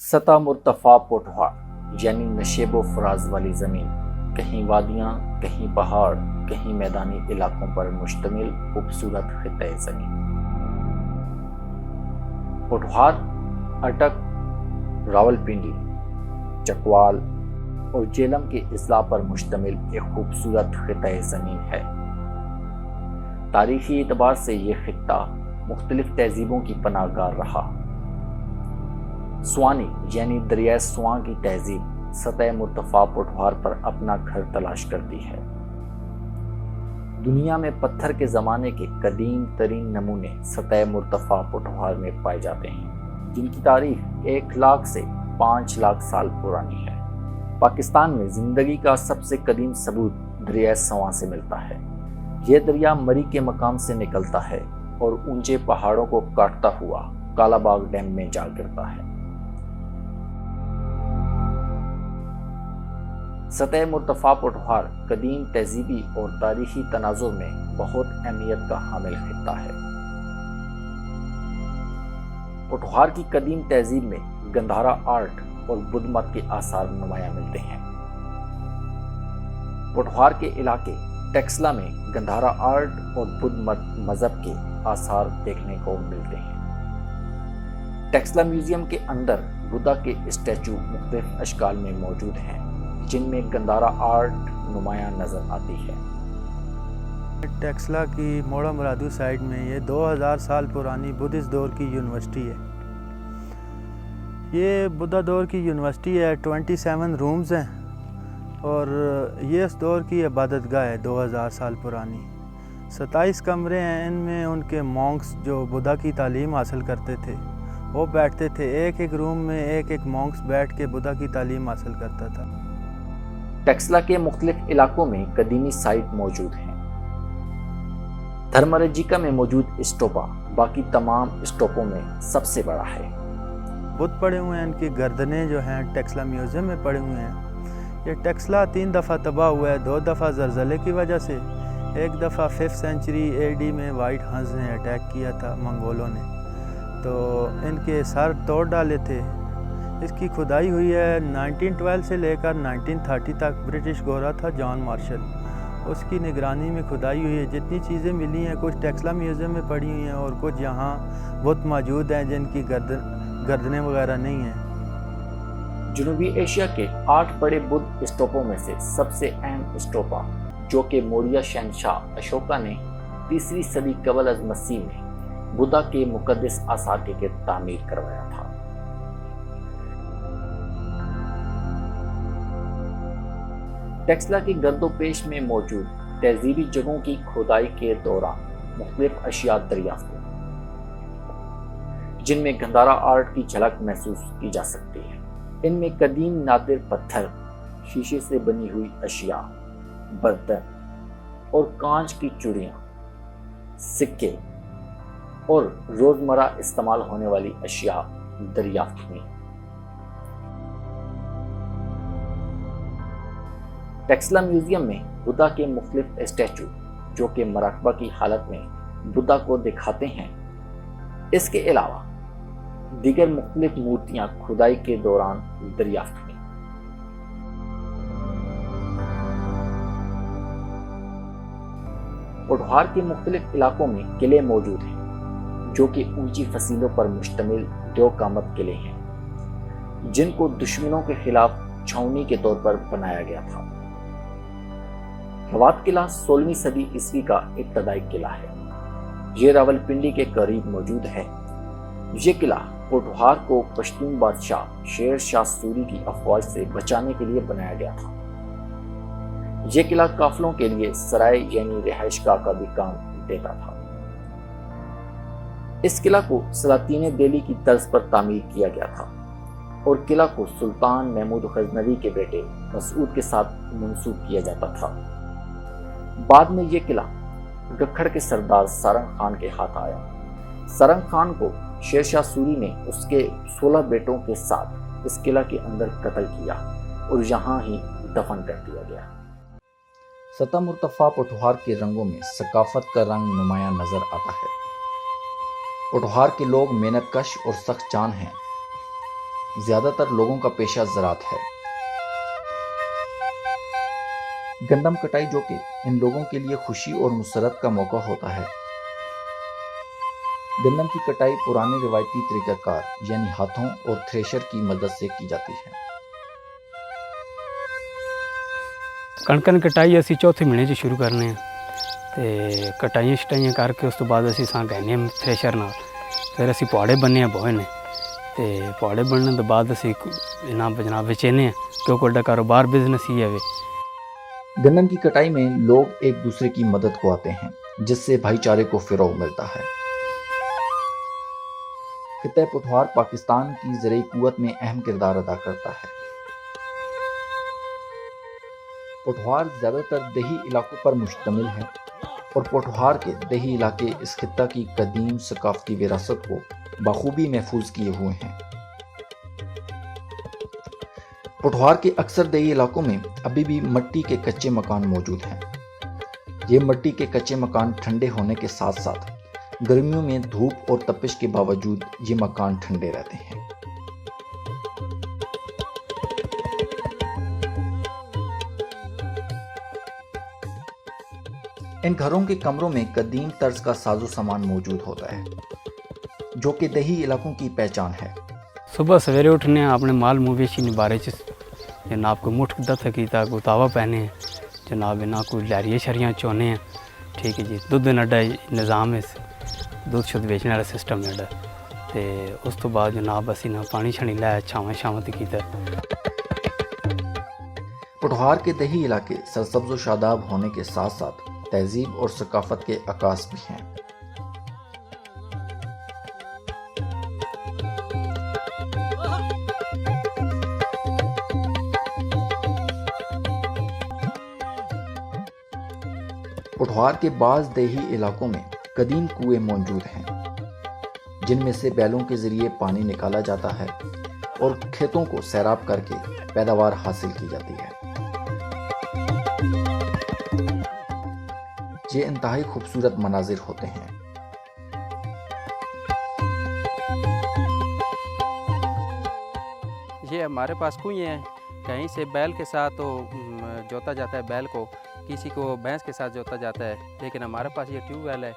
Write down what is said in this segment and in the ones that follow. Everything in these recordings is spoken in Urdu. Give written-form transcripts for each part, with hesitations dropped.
سطح مرتفع پوٹھوہار یعنی نشیب و فراز والی زمین، کہیں وادیاں، کہیں پہاڑ، کہیں میدانی علاقوں پر مشتمل خوبصورت خطہ زمین۔ پوٹھوہار اٹک، راولپنڈی، چکوال اور جیلم کے اضلاع پر مشتمل ایک خوبصورت خطہ زمین ہے۔ تاریخی اعتبار سے یہ خطہ مختلف تہذیبوں کی پناہ گاہ رہا۔ سوانی یعنی دریائے سواں کی تہذیب سطح مرتفع پوٹھوہار پر اپنا گھر تلاش کرتی ہے۔ دنیا میں پتھر کے زمانے کے قدیم ترین نمونے سطح مرتفع پوٹھوہار میں پائے جاتے ہیں، جن کی تاریخ 1,00,000 سے 5,00,000 سال پرانی ہے۔ پاکستان میں زندگی کا سب سے قدیم ثبوت دریائے سواں سے ملتا ہے۔ یہ دریا مری کے مقام سے نکلتا ہے اور اونچے پہاڑوں کو کاٹتا ہوا کالا باغ ڈیم میں جا گرتا ہے۔ سطح مرتفع پوٹھوہار قدیم تہذیبی اور تاریخی تناظر میں بہت اہمیت کا حامل خطہ ہے۔ پوٹھوہار کی قدیم تہذیب میں گندھارا آرٹ اور بدھ مت کے آثار نمایاں ملتے ہیں۔ پوٹھوہار کے علاقے ٹیکسلا میں گندھارا آرٹ اور بدھ مت مذہب کے آثار دیکھنے کو ملتے ہیں۔ ٹیکسلا میوزیم کے اندر بدھا کے اسٹیچو مختلف اشکال میں موجود ہیں، جن میں گندھارا آرٹ نمایاں نظر آتی ہے۔ ٹیکسلا کی موڑا مرادو سائٹ میں یہ 2000 سال پرانی بدھسٹ دور کی یونیورسٹی ہے۔ یہ بدھا دور کی یونیورسٹی ہے، 27 رومز ہیں اور یہ اس دور کی عبادت گاہ ہے 2000 سال پرانی۔ 27 کمرے ہیں، ان میں ان کے مونکس جو بدھا کی تعلیم حاصل کرتے تھے وہ بیٹھتے تھے۔ ایک ایک روم میں ایک ایک مونکس بیٹھ کے بدھا کی تعلیم حاصل کرتا تھا۔ ٹیکسلا کے مختلف علاقوں میں قدیمی سائٹ موجود ہیں۔ دھرمرجیکا میں موجود اسٹوپا باقی تمام اسٹوپوں میں سب سے بڑا ہے۔ بت پڑے ہوئے ہیں، ان کی گردنیں جو ہیں ٹیکسلا میوزیم میں پڑے ہوئے ہیں۔ یہ ٹیکسلا 3 دفعہ تباہ ہوا ہے، 2 دفعہ زلزلے کی وجہ سے، 1 دفعہ 5th سینچری AD میں وائٹ ہنس نے اٹیک کیا تھا منگولوں نے، تو ان کے سر توڑ ڈالے تھے۔ اس کی کھدائی ہوئی ہے 1912 سے لے کر 1930 تک۔ برٹش گورا تھا جان مارشل، اس کی نگرانی میں کھدائی ہوئی ہے۔ جتنی چیزیں ملی ہیں کچھ ٹیکسلا میوزیم میں پڑی ہوئی ہیں اور کچھ یہاں بت موجود ہیں جن کی گردنیں وغیرہ نہیں ہیں۔ جنوبی ایشیا کے 8 بڑے بدھ اسٹوپوں میں سے سب سے اہم اسٹوپا، جو کہ موریہ شہنشاہ اشوکا نے 3 صدی قبل از مسیح میں بدھا کے مقدس آثار کے گرد تعمیر کروایا تھا۔ ٹیکسلا کے گرد و پیش میں موجود تہذیبی جگہوں کی کھدائی کے دوران مختلف اشیاء دریافت ہوئی، جن میں گندھارا آرٹ کی جھلک محسوس کی جا سکتی ہے۔ ان میں قدیم نادر پتھر، شیشے سے بنی ہوئی اشیاء، برتن اور کانچ کی چوڑیاں، سکے اور روزمرہ استعمال ہونے والی اشیاء دریافت ہوئی۔ ٹیکسلا میوزیم میں بدھا کے مختلف اسٹیچو جو کہ مراقبہ کی حالت میں بدھا کو دکھاتے ہیں۔ اس کے علاوہ دیگر مختلف مورتیاں کھدائی کے دوران دریافت ہوئیں۔ پوٹھوہار کے مختلف علاقوں میں قلعے موجود ہیں، جو کہ اونچی فصیلوں پر مشتمل 2 قامت قلعے ہیں، جن کو دشمنوں کے خلاف چھاؤنی کے طور پر بنایا گیا تھا۔ روات قلعہ 16ویں صدی عیسوی کا ابتدائی قلعہ ہے۔ یہ راولپنڈی کے قریب موجود ہے۔ یہ قلعہ پوٹھوہار کو پشتون بادشاہ شیر شاہ سوری کی افواج سے بچانے کے لیے بنایا گیا تھا۔ یہ قلعہ قافلوں کے لیے سرائے یعنی رہائش گاہ کا بھی کام دیتا تھا۔ اس قلعہ کو سلاطین دہلی کی طرز پر تعمیر کیا گیا تھا اور قلعہ کو سلطان محمود غزنوی کے بیٹے مسعود کے ساتھ منسوب کیا جاتا تھا۔ بعد میں یہ قلعہ گکھڑ کے سردار سارنگ خان کے ہاتھ آیا۔ سارنگ خان کو شیر شاہ سوری نے اس کے 16 بیٹوں کے ساتھ اس قلعہ کے اندر قتل کیا اور یہاں ہی دفن کر دیا گیا۔ سطح مرتفع پوٹھوہار کے رنگوں میں ثقافت کا رنگ نمایاں نظر آتا ہے۔ پوٹھوہار کے لوگ محنت کش اور سخت جان ہیں۔ زیادہ تر لوگوں کا پیشہ زراعت ہے۔ گندم کٹائی جو کہ ان لوگوں کے لیے خوشی اور مسرت کا موقع ہوتا ہے۔ گندم کی کٹائی پرانے روایتی طریقہ کار یعنی ہاتھوں اور تھریشر کی مدد سے کی جاتی ہے۔ کਣਕਾਂ ਦੀ ਕਟਾਈ ਅਸੀਂ ਚੌਥੇ ਮਹੀਨੇ 'ਚ ਸ਼ੁਰੂ ਕਰਨੇ ਆ ਤੇ ਕਟਾਈਆਂ ਛਟਾਈਆਂ ਕਰਕੇ ਉਸ ਤੋਂ ਬਾਅਦ ਅਸੀਂ ਸਾਂ ਗਹਿਨੇ ਥ੍ਰੈਸ਼ਰ ਨਾਲ ਫਿਰ ਅਸੀਂ ਪੁਆੜੇ ਬੰਨੇ ਆ ਬੋਏ ਨੇ ਤੇ ਪੁਆੜੇ ਬਣਨ ਤੋਂ ਬਾਅਦ ਅਸੀਂ ਇਹਨਾਂ ਜਨਾਬ ਵੇਚਨੇ ਆ ਕਿਉਂਕਿ ਵੱਡਾ ਕਾਰੋਬਾਰ ਬਿਜ਼ਨਸ ਹੀ ਹੈ ਵੇ۔ گندم کی کٹائی میں لوگ ایک دوسرے کی مدد کو آتے ہیں جس سے بھائی چارے کو فروغ ملتا ہے۔ خطہ پٹھوار پاکستان کی زرعی قوت میں اہم کردار ادا کرتا ہے۔ پٹھوار زیادہ تر دیہی علاقوں پر مشتمل ہے اور پٹھوار کے دیہی علاقے اس خطہ کی قدیم ثقافتی وراثت کو بخوبی محفوظ کیے ہوئے ہیں۔ پٹھوار کے اکثر دیہی علاقوں میں ابھی بھی مٹی کے کچے مکان موجود ہیں۔ یہ مٹی کے کچے مکان ٹھنڈے ہونے کے ساتھ ساتھ گرمیوں میں دھوپ اور تپش کے باوجود یہ مکان ٹھنڈے رہتے ہیں۔ ان گھروں کے کمروں میں قدیم طرز کا ساز و سامان موجود ہوتا ہے جو کہ دیہی علاقوں کی پہچان ہے۔ صبح سویرے اٹھنے اپنے مال مویشی نے بارے چ جناب کو مٹھ دت کیتا کو تاوا پہنے ہیں جناب انہاں کو لہریاں شریاں چونے ہیں، ٹھیک ہے جی، دودھ نڈا نظام ہے، دودھ شدھ بیچنے والا سسٹم نڈا تے اس تو بعد جناب اسی نہ پانی چھڑی لے چھاواں چھاواں تے کیتا۔ پٹھوار کے دیہی علاقے سرسبز و شاداب ہونے کے ساتھ ساتھ تہذیب اور ثقافت کے عکاس بھی ہیں۔ پٹھوار کے بعض دیہی علاقوں میں قدیم کنویں موجود ہیں جن میں سے بیلوں کے ذریعے پانی نکالا جاتا ہے اور کھیتوں کو سیراب کر کے پیداوار حاصل کی جاتی ہے۔ یہ انتہائی خوبصورت مناظر ہوتے ہیں۔ یہ ہمارے پاس کنویں ہیں، کہیں سے بیل کے ساتھ تو جوتا جاتا ہے بیل کو، کسی کو بھینس کے ساتھ جوتا جاتا ہے، لیکن ہمارے پاس یہ ٹیوب ویل ہے،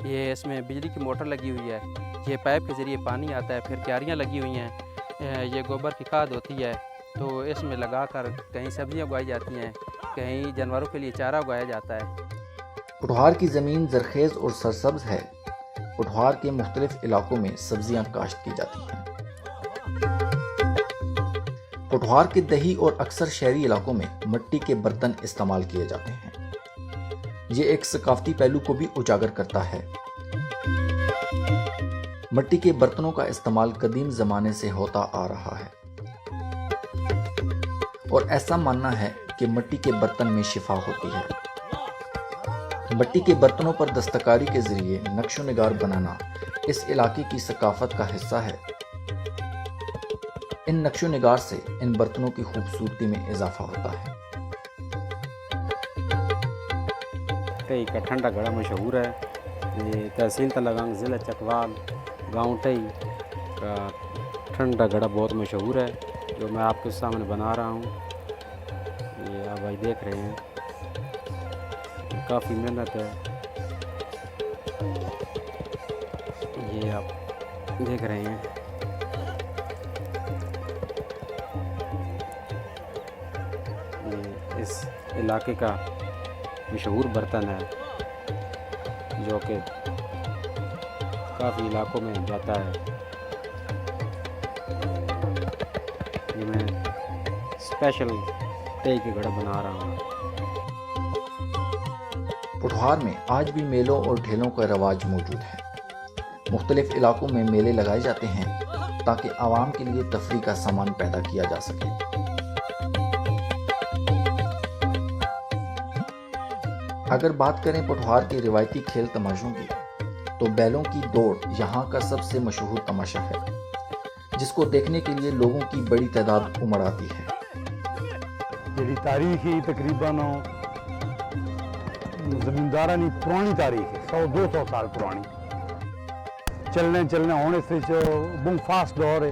یہ اس میں بجلی کی موٹر لگی ہوئی ہے، یہ پائپ کے ذریعے پانی آتا ہے، پھر کیاریاں لگی ہوئی ہیں، یہ گوبر کی کھاد ہوتی ہے تو اس میں لگا کر کہیں سبزیاں اگائی جاتی ہیں، کہیں جانوروں کے لیے چارہ اگایا جاتا ہے۔ پٹھوار کی زمین زرخیز اور سرسبز ہے۔ پٹھوار کے مختلف علاقوں میں سبزیاں کاشت کی جاتی ہیں۔ پٹھوار کے دیہی اور اکثر شہری علاقوں میں مٹی کے برتن استعمال کیے جاتے ہیں۔ یہ ایک ثقافتی پہلو کو بھی اجاگر کرتا ہے۔ مٹی کے برتنوں کا استعمال قدیم زمانے سے ہوتا آ رہا ہے اور ایسا ماننا ہے کہ مٹی کے برتن میں شفا ہوتی ہے۔ مٹی کے برتنوں پر دستکاری کے ذریعے نقش و نگار بنانا اس علاقے کی ثقافت کا حصہ ہے۔ ان نقش و نگار سے ان برتنوں کی خوبصورتی میں اضافہ ہوتا ہے۔ ٹئی کا ٹھنڈا گھڑا مشہور ہے، یہ تحصیل تلنگانگ ضلع چکوال گاؤں ٹئی کا ٹھنڈا گھڑا بہت مشہور ہے جو میں آپ کے سامنے بنا رہا ہوں۔ یہ آپ بھائی دیکھ رہے ہیں، کافی محنت ہے، یہ آپ دیکھ رہے ہیں۔ یہ اس علاقے کا مشہور برتن ہے جو کہ کافی علاقوں میں جاتا ہے۔ یہ میں اسپیشل ٹئی کے گھڑا بنا رہا ہوں۔ پٹھوار میں آج بھی میلوں اور ڈھیلوں کا رواج موجود ہے۔ مختلف علاقوں میں میلے لگائے جاتے ہیں تاکہ عوام کے لیے تفریح کا سامان پیدا کیا جا سکے۔ اگر بات کریں پٹھوار کے روایتی کھیل تماشوں کی تو بیلوں کی دوڑ یہاں کا سب سے مشہور تماشا ہے جس کو دیکھنے کے لیے لوگوں کی بڑی تعداد امڑ آتی ہے۔ جی تاریخ ہی تقریباً زمیندارانی پرانی تاریخ ہے، 100-200 سال پرانی، چلنے ہونے سے بہت فاسٹ دور ہے،